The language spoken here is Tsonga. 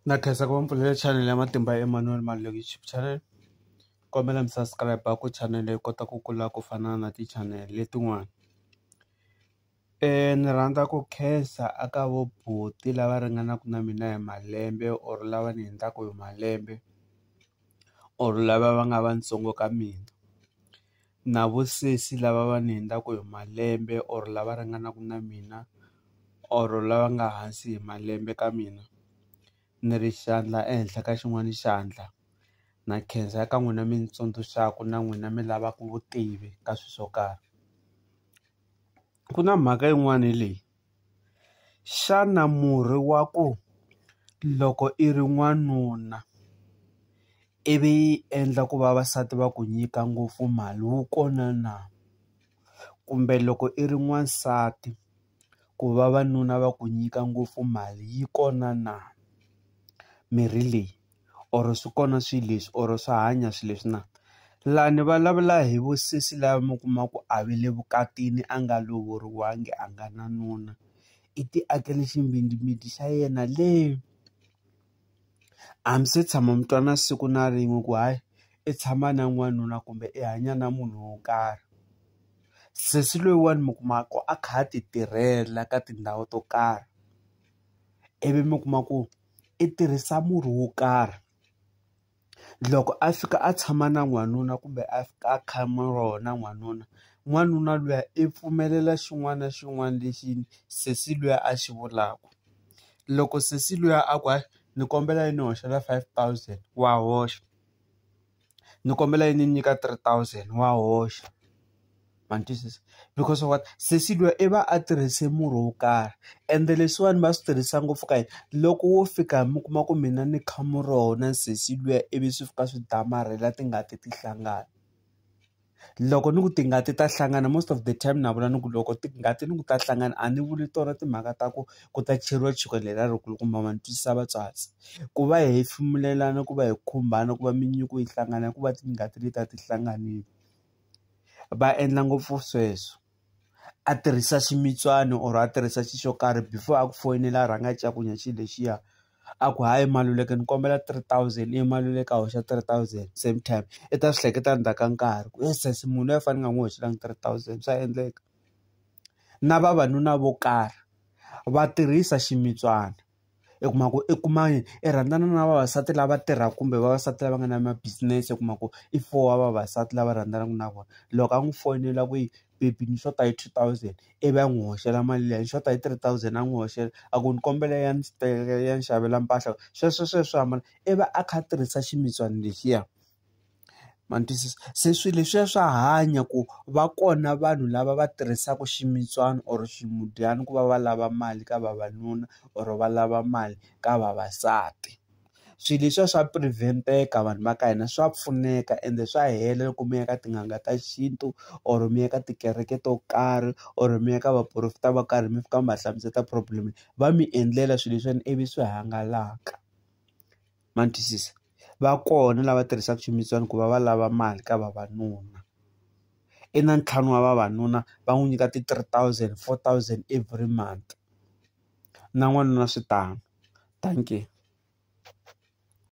Na khensa ku va mpfulela channel ya Matimba Emmanuel Maluleke YouTube channel. Kombela mi subscribe ku channel yi kota ku kula ku fana na ti-channel letin'wana. Ni rhandza ku khensa aka vo buti lava ringanaka na mina hi malembe or lava ni hundzaka hi malembe or lava va nga vantsongo ka mina, na vosesi lava va ni hundzaka hi malembe or lava ringanaka na mina or lava nga hansi hi malembe ka mina. Ni ri xandla ehenhla ka xin'wana xandla. Na khensa eka n'wina mi ni tsundzuxaka na n'wina mi lavaka vutivi ka swilo swo karhi. Ku na mhaka yin'wana leyi, xana murhi wa ku loko i ri n'wanuna ivi yi endla ku vavasati va ku nyika ngopfu mali wu kona na? Kumbe loko i ri n'wansati ku vavanuna va ku nyika ngopfu mali yi kona na? Mirhi leyi or swi kona swilo leswi or swa hanya swilo leswi na? Laha ni vulavula hi vosesi lava mi kuma ku a ve le vukatini a nga lovoriwangi a nga na nuna, i ti akele ximbitimbi xa yena le. A mi se tshama mi twana siku na rin'we ku hayi i tshama na n'wanuna kumbe i hanya na munhu wo karhi. Sesi loyiwani mi kuma ku a kha a ti tirhela ka tindhawu to karhi, ivi mi kuma ku i tirhisa murhi wo karhi. Loko a fika a tshama na n'wanuna kumbe a fika a khama rona n'wanuna, n'wanuna luya i pfumelela xin'wana na xin'wana lexi sesi luya a xi vulaka. Loko sesi luya a ku hayi ni kombela yi ni hoxela 5,000 wa hoxa, ni kombela yi ni nyika 3,000 wa hoxa. Ma ni twisisa? Because of what? Sesi luya i va a tirhise murhi wo karhi, ende leswiwani va swi tirhisa ngopfu ka yini loko wo fika mi kuma ku mina ni khame rona sesi luya ivi swi fika swi damarhela tingati ti hlangana. Loko ni ku tingati ta hlangana most of the time na vula ni ku loko tingati ni ku ta hlangana a ni vuli tona timhaka ta ku ta cheriwa chukele ra ri kulukumba, ma ni twisisa vatswatsi. Ku va hi hefemulelana, ku va hi khumbana, ku va minyiko yi hlangana, ku va tingati leti ti hlanganile. Va endla ngopfu sweswo. A tirhisa ximitswani or a tirhisa xi xo karhi before a ku foyinela a rhanga cakunya xilo lexiya. A ku hayi Maluleke ni kombela 3,000, i Maluleke a hoxa 3,000 same time. I ta swi hleketa ndzhaku ka nkarhi ku sesi munhu loyi a fanele nga n'wi hoxelangi 3,000 swa endleka. Na vavanuna vo karhi va tirhisa ximitswana. I kuma ku i rhandzana na vavasati lava tirhaka kumbe vavasati lava nga na ma-business, i kuma ku i 4 wa vavasati lava rhandzanaka na vona. Loko a n'wi fonela ku baby ni xota hi 2,000 ivi a n'wi hoxela mali liya, ni xota hi 3,000 a n'wi hoxela, a ku ni kombela ya ni xavela mpahla sweswo hambana, ivi a kha a tirhisa ximitswana lexiya. Ma ni twisisa? Se swilo leswiya swa hanya ku va kona vanhu lava va tirhisaka ximitswana or ximudyana ku va va lava mali ka vavanuna or va lava mali ka vavasati. Swilo leswiya swa prevent-eka vanhu va ka hina, swa pfuneka ende swa hela loko mi ya ka tin'anga ta xintu or mi ya ka tikereke to karhi or mi ya ka vaprofita va karhi mi fika mi va hlamuseta problem va mi endlela swilo leswiwani ivi swi hangalaka. Ma ni twisisa? Va kona lava tirhisaka ximitswana ku va va lava mali ka vavanuna. I na ntlhanu wa vavanuna va n'wi nyika ti-3,000, 4,000 every month. Na n'wanuna swi tano. Thank you.